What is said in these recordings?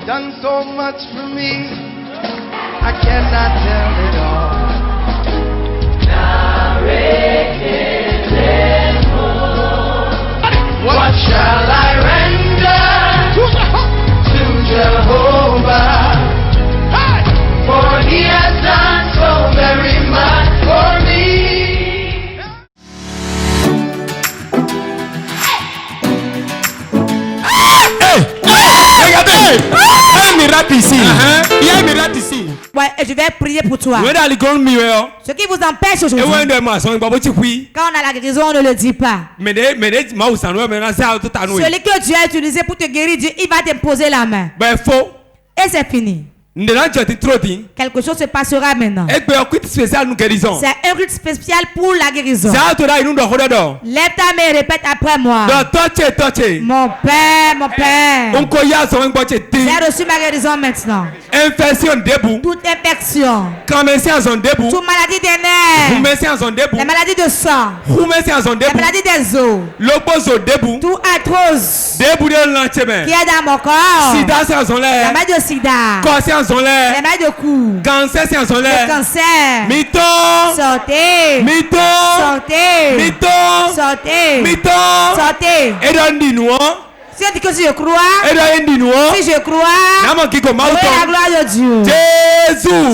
done so much for me, I cannot tell it all. What shall I render to Jehovah? For he has done so very much for me. Regardez, il y a un miracle ici. Il y a un miracle ici. Ouais, et je vais prier pour toi. Ce Ce qui vous empêche aujourd'hui, quand on a la guérison, on ne le dit pas. Celui que Dieu a utilisé pour te guérir, Dieu, il va t'imposer la main. Et c'est fini. Quelque chose se passera maintenant. C'est un rite spécial pour la guérison. Lève ta main et répète après moi. Mon Père, mon Père. J'ai reçu ma guérison maintenant. Toute infection. Toute maladie des nerfs. La maladie de sang. La maladie des os. Tout arthrose qui est dans mon corps. La maladie de sida. Les maladies de cou. Le cancer. Sortez. Sortez. Si on dit que si je crois, si je crois, la gloire de Dieu.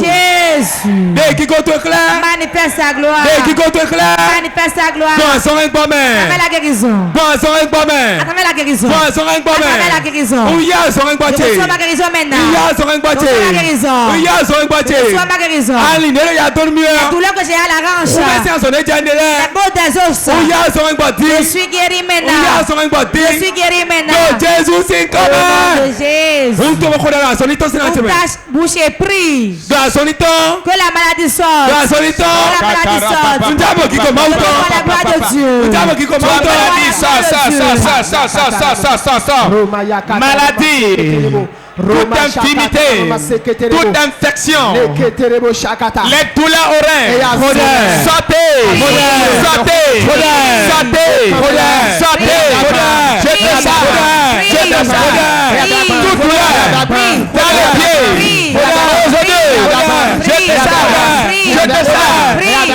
Jésus. Manifeste sa gloire. Manifeste sa gloire. À travers la guérison. À travers la guérison. À travers la guérison. Je reçois ma guérison maintenant. Je reçois ma guérison. Je reçois ma guérison. La douleur que j'ai à la hanche. La botte des os. Je suis guéri maintenant. Je suis guéri maintenant. Jésus, c'est comme bouche est prise. Que la maladie sorte. Que la maladie sorte. Maladie. Toute infirmité, toute infection, les douleurs oreilles, sortez, toute douleur dans les pieds,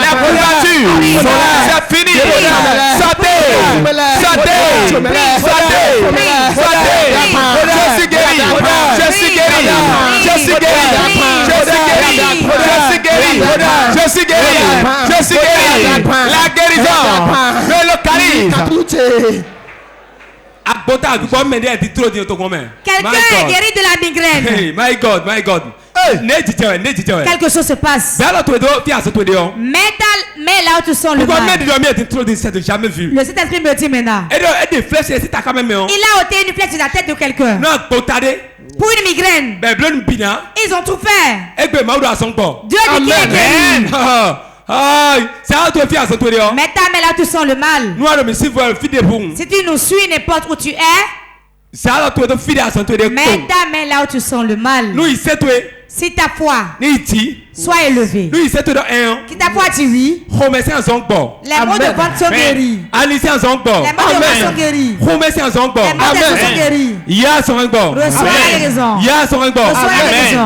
la couverture, c'est fini, je suis guéri. La guérison me localise. Quelqu'un est guéri de la migraine. Hey, my God. Quelque chose se passe. Mets là où tu sens le mal. Le Saint-Esprit me dit maintenant. Il a ôté une flèche de la tête de quelqu'un. Pour une migraine. Ils ont tout fait. Dieu dit qu'il est guéri. Mets ta main là où tu sens le mal. Si tu nous suis n'importe où tu es, mets ta main là où tu sens le mal. Si ta foi soit élevée, si ta foi dit oui, les mots de vente sont guéris. Les mots de vente sont guéris. Les mots de vente sont guéris. Reçois la guérison. Reçois la guérison.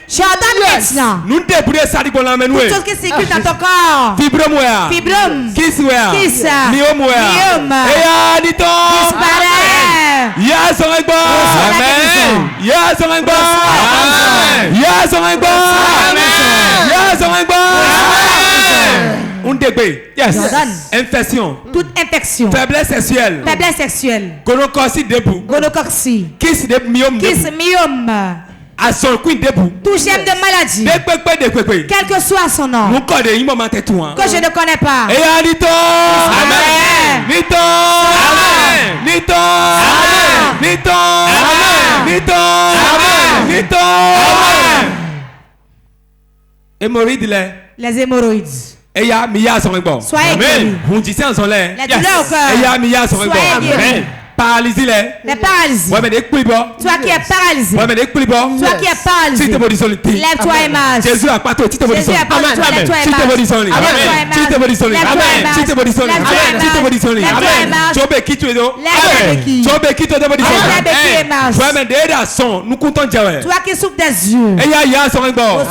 J'entends maintenant. Toute chose qui circule dans ton corps. Fibrome. Kiss. Myome. Yes. Infection. Toute infection. Faiblesse sexuelle. Gonocoxie. Kiss myome. Tout j'aime de maladie. Quel que soit son nom. Que je ne connais pas. Les hémorroïdes. Soyez guéris. La douleur au cœur. Soyez guéris. paralysie là. Les paralysies. Ouais, mais des couilles bon. Toi qui es paralysé. Ouais, mais des couilles bon. Toi qui es paralysé. Lève-toi et marche. Jésus a pas toi, tu te body Jésus a pas toi, lève-toi et marche. Amen. Tu te body solide. Amen. Tu te body solide. Amen. Tu te body solide. Amen. Jobe qui tu es donc. Amen. Jobe qui tu te body solide. Amen. Ouais, mais des garçons, nous comptons Dieu. Toi qui souffres des yeux. Et ya son un bord. Amen.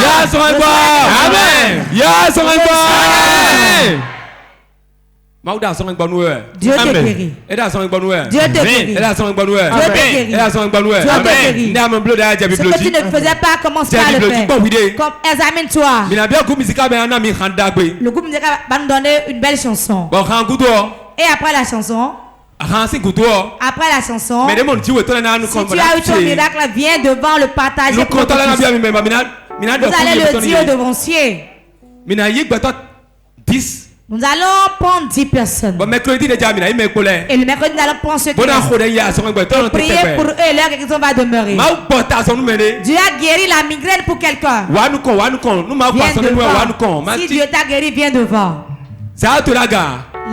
Ya son un bord. Amen. Ya son un bord. Amen. Dieu te guérit. Dieu te guérit. Dieu te guérit. Ce que tu ne faisais pas, commence par le faire. Comme examine-toi. Le groupe musical va nous donner une belle chanson. Et après la chanson, si tu as eu ton miracle, viens devant le partager. Vous allez le dire devant ciel. Nous allons prendre 10 personnes. Et le mercredi, nous allons prendre ceux qui vont prier pour eux et leur guérison va demeurer. Dieu a guéri la migraine pour quelqu'un. Si Dieu t'a guéri, viens devant.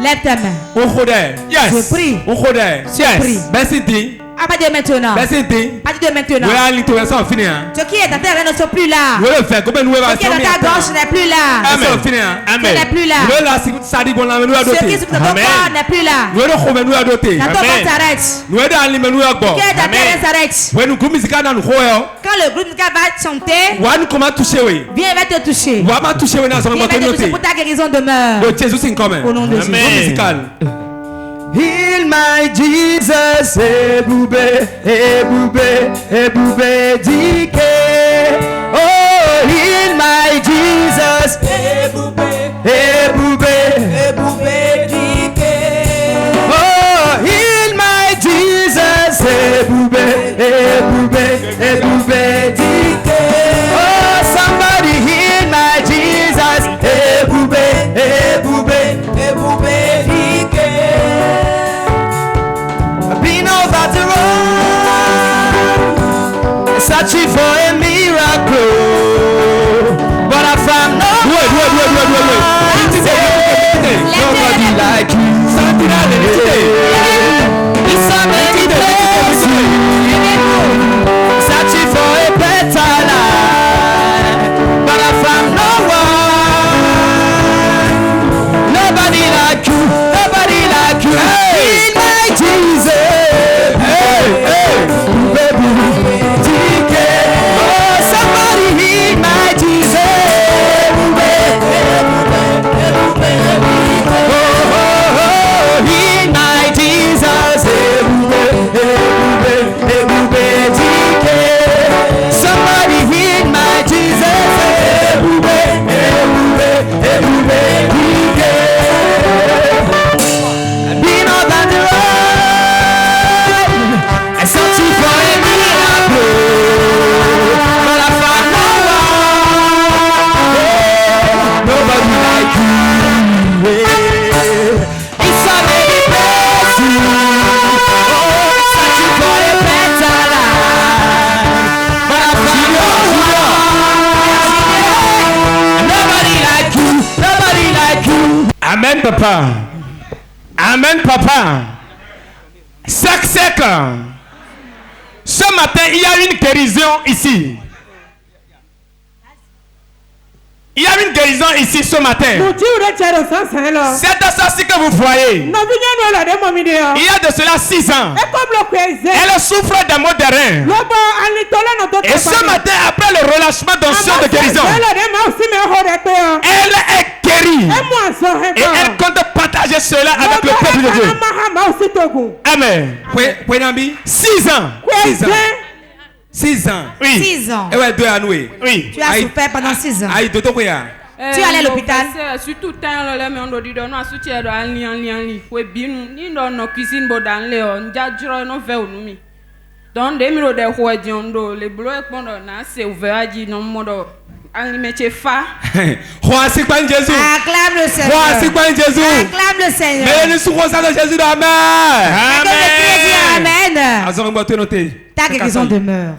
Lève ta main. Je prie. Je prie. À partir de maintenant. Ce qui est dans ta reine ne sont plus là. Ce qui est dans ta gorge n'est plus là. Ce n'est plus là. Ce qui est dans ton corps n'est plus là. Dans ton corps s'arrête. Ce qui est dans ta reine s'arrête. Quand le groupe musical va chanter, viens, il va te toucher. Viens, il va te toucher pour ta guérison demeure. Au nom de Jésus. Heal my Jesus, ebube, ebube, ebube dike. Oh, heal my Jesus, ebube, ebube, ebube dike. Oh, heal my Jesus, ebube, ebube, ebube dike. Oh, somebody heal my Jesus, ebube, ebube, ebube dike. Searching for a miracle, but I found no nobody like you. In so many places, searching for a better life, but I found no one. Nobody like you, nobody like you. In my Jesus, hey, hey, baby. Amen, papa. Amen, papa. Sec. Ce matin, il y a une guérison ici. Il y a une guérison ici ce matin. C'est dans ça que vous voyez. Il y a de cela 6 ans. Elle souffre des maux de rein. Et ce matin, après le relâchement d'onction de guérison, elle est guérie. Et elle compte partager cela avec le peuple de Dieu. Amen. 6 ans. 6 ans. Oui. 6 ans. Oui. Tu as souffert pendant 6 ans. Tu es allé à l'hôpital. Surtout donc des mille de fois diondo les blocs pendant na c'est ouvert dit non modo alimenté fa. Voici quand Jésus. Acclame le Seigneur. Voici quand Jésus. Acclame le Seigneur. Mais nous souffrons de Jésus. Amen. Amen. Ta guérison demeure.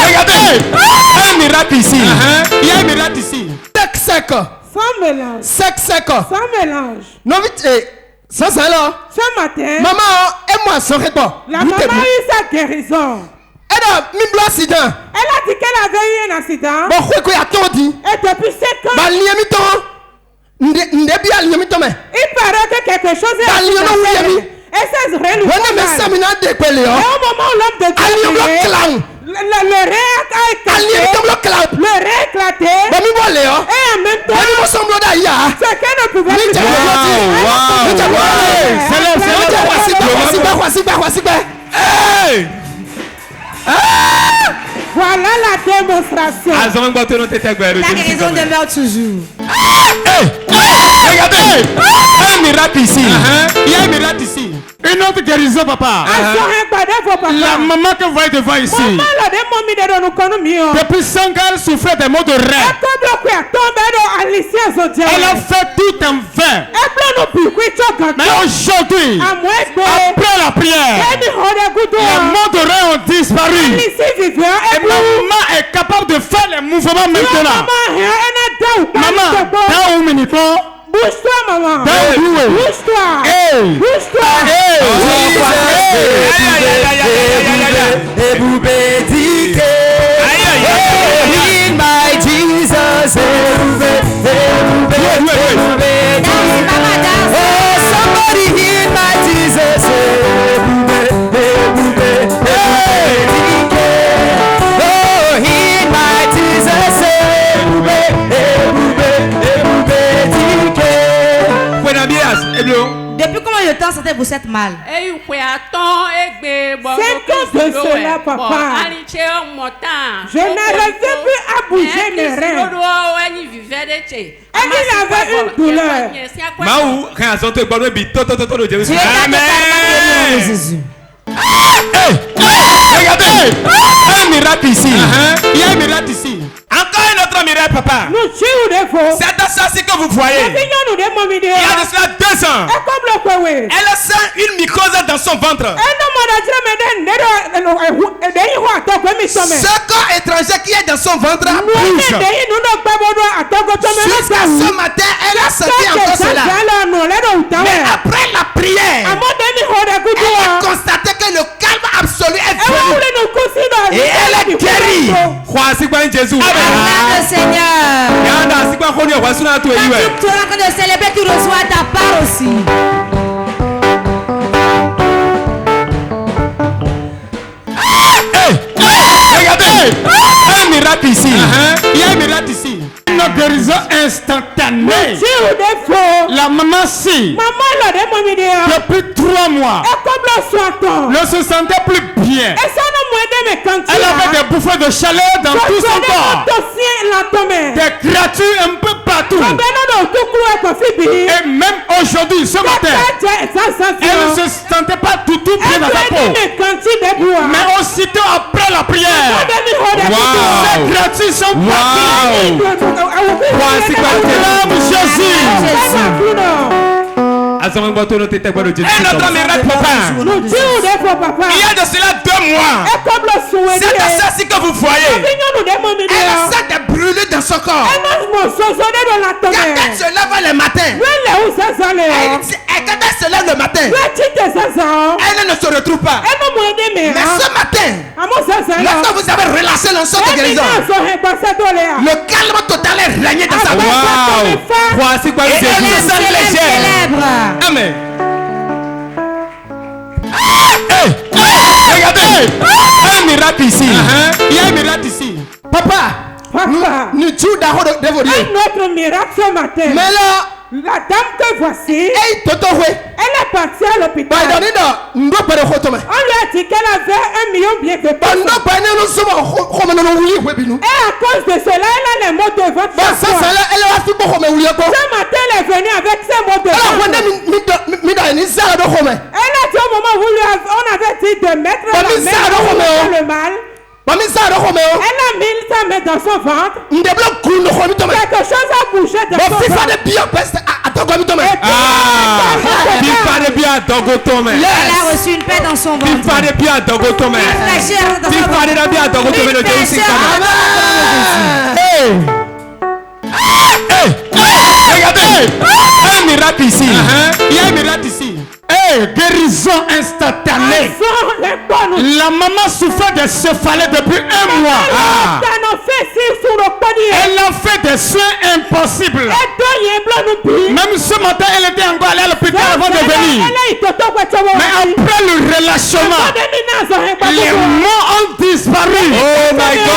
Regardez. Un miracle ici. Il y a un miracle ici. Sec. Sans mélange. Sec. Sans mélange. Non vite. Ça c'est là. Ce matin, Maman et moi serait quoi? La maman a eu sa guérison. Elle a mis un accident. Elle a dit qu'elle avait eu un accident. Bon, quoi y a tout dit? Et depuis 5 ans. Bah, il paraît que quelque chose est passé. Et c'est vrai, nous sommes mal. Et au moment où l'homme de Dieu est crié, le ré a éclaté. Le ré a éclaté. Et en même temps, ce qu'elle ne pouvait plus faire. Voilà la démonstration. La guérison demeure toujours. Regardez, un miracle ici. Il y a un miracle ici. Une autre guérison, papa. La maman que vous voyez devant ici. Depuis 5 ans, elle souffrait des maux de rein. Elle a fait tout en vain. Mais aujourd'hui, après la prière, les maux de rein ont disparu. Et ma maman est capable de faire les mouvements maintenant. Maman, t'as un minute. Bouge-toi, maman. Bouge-toi. Bouge-toi. In my Jesus. Somebody in my Jesus. Depuis combien de temps sentez-vous cette mal? 5 ans de cela, papa. Je n'arrivais plus à bouger mes reins. Elle avait une douleur. Regardez, un miracle ici. Il y a un miracle ici. Encore un autre miracle, papa. C'est dans ça que vous voyez. Il y a de cela 2 ans. Elle sent une mycose dans son ventre. Ce corps étranger qui est dans son ventre bouge. Jusqu'à ce matin, elle a senti encore cela. Mais après la prière, elle a constaté que le calme absolu est venu. Et elle est guérie. Jésus. Amen, Seigneur. Quand tu es en train de célébrer, tu reçois ta part aussi. Regardez, un miracle ici. Il y a un miracle ici. Une guérison instantanée. La maman si depuis 3 mois ne se sentait plus bien. Elle avait des bouffées de chaleur dans tout son corps. Des créatures un peu partout. Et même aujourd'hui, ce matin, elle ne se sentait pas tout bien dans sa peau. Mais aussitôt après la prière, ces créatures sont parties. Jésus. Un autre miracle, papa. Il y a de cela 2 mois. C'est à ça que vous voyez. Elle a ça de brûler dans son corps. Quand elle se lève le matin, quand elle se lève le matin, elle ne se retrouve pas. Mais ce matin, lorsque vous avez relâché l'ensemble de guérison, le calme total est régné dans sa vie. Voici quoi elle est légère. Amen. Regardez, un miracle ici. Il y a un miracle ici. Papa, nous un autre miracle ce matin. Mais là, la dame que voici, elle est partie à l'hôpital. On lui a dit qu'elle avait 1 million bien de personnes. Et à cause de cela, elle a les maux de ventre. Ce matin, elle est venue avec ses maux de ventre. Elle a dit au moment où on avait dit de mettre la main dans le mal. Elle a mis sa main dans son ventre. Quelque chose a bougé dans son ventre. Elle a reçu une paix dans son ventre. Une fraîcheur dans son Regardez, un miracle ici. Il y a un miracle ici. guérison instantanée. La maman souffrait de céphalée depuis 1 mois. Elle a fait des soins impossibles. Même ce matin, elle était encore allée à l'hôpital avant de venir. Mais après le relâchement, les mots ont disparu. Oh my God.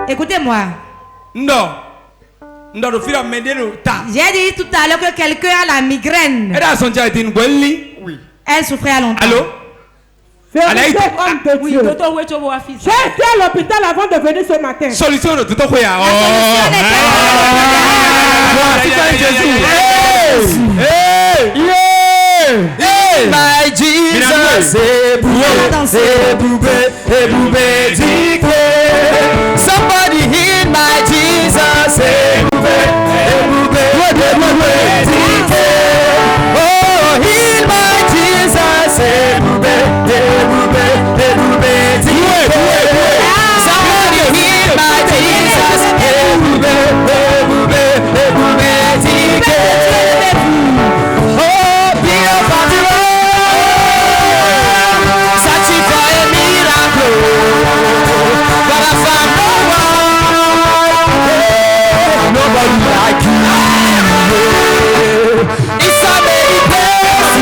Écoutez-moi. Non. J'ai dit tout à l'heure que quelqu'un a la migraine. Oui. Elle souffrait à longtemps. Allô? J'ai été à l'hôpital avant de venir ce matin. Solution de tout à fait. My Jesus, somebody heal my Jesus. Oh, heal my Jesus. Somebody heal my Jesus. Oh, be a sanctify a miracle. But I found nobody like you. It's a many days.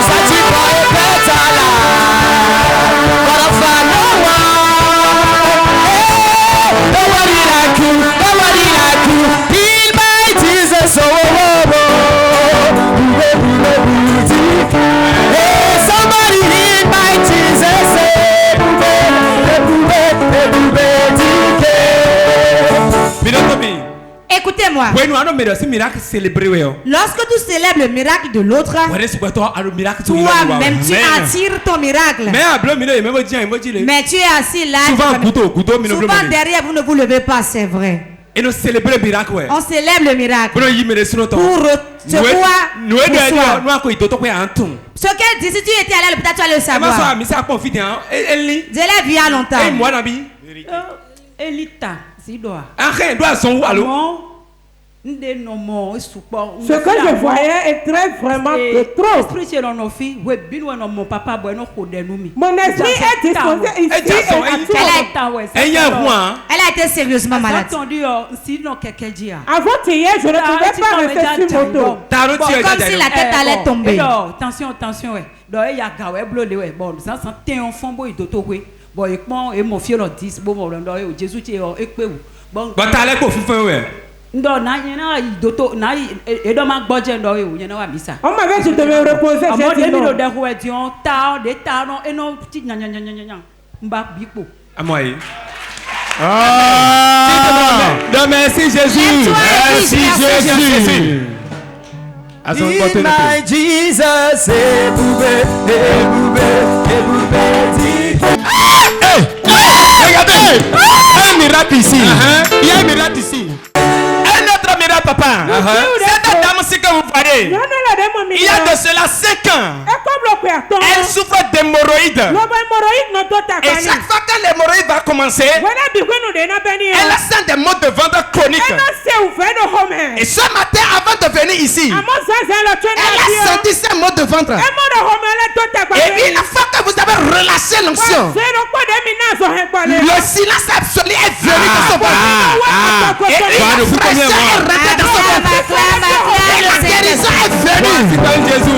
Sanctify a better life. But I found no one. Nobody like you. Nobody like you. Heal my Jesus. Oh, oh, oh. Hey, somebody heal my Jesus. Écoutez-moi. Lorsque tu célèbres le miracle de l'autre, toi-même tu attires ton miracle. Mais tu es assis là. Souvent derrière, vous ne vous levez pas, c'est vrai. On célèbre le miracle. Pour ce qu'elle dit, si tu étais allé à l'hôpital, tu allais le savoir. Je l'ai vu il y a longtemps. Elita, si doit. Ce que je voyais est très vraiment de trop. Mon esprit est disposé ici. Elle a été sérieusement malade. Avant hier, je ne pouvais pas rester sur moto. Comme si la tête allait tomber. Attention. On m'avait dit de me reposer. Merci Jésus. Merci Jésus. In my Jesus, Regardez, un miracle ici. Il y a un miracle ici. Un autre miracle, papa. Cette dame aussi que vous voyez, il y a de cela 5 ans, elle souffre d'hémorroïdes. Et chaque fois que l'hémorroïde va commencer, elle a sent des maux de ventre chroniques. Et ce matin, avant de venir ici, elle a senti ces maux de ventre. Et une fois que vous avez relâché l'onction, le silence absolu est venu dans son ventre. Et une fraîcheur est rentrée dans son ventre. Et la guérison est venue.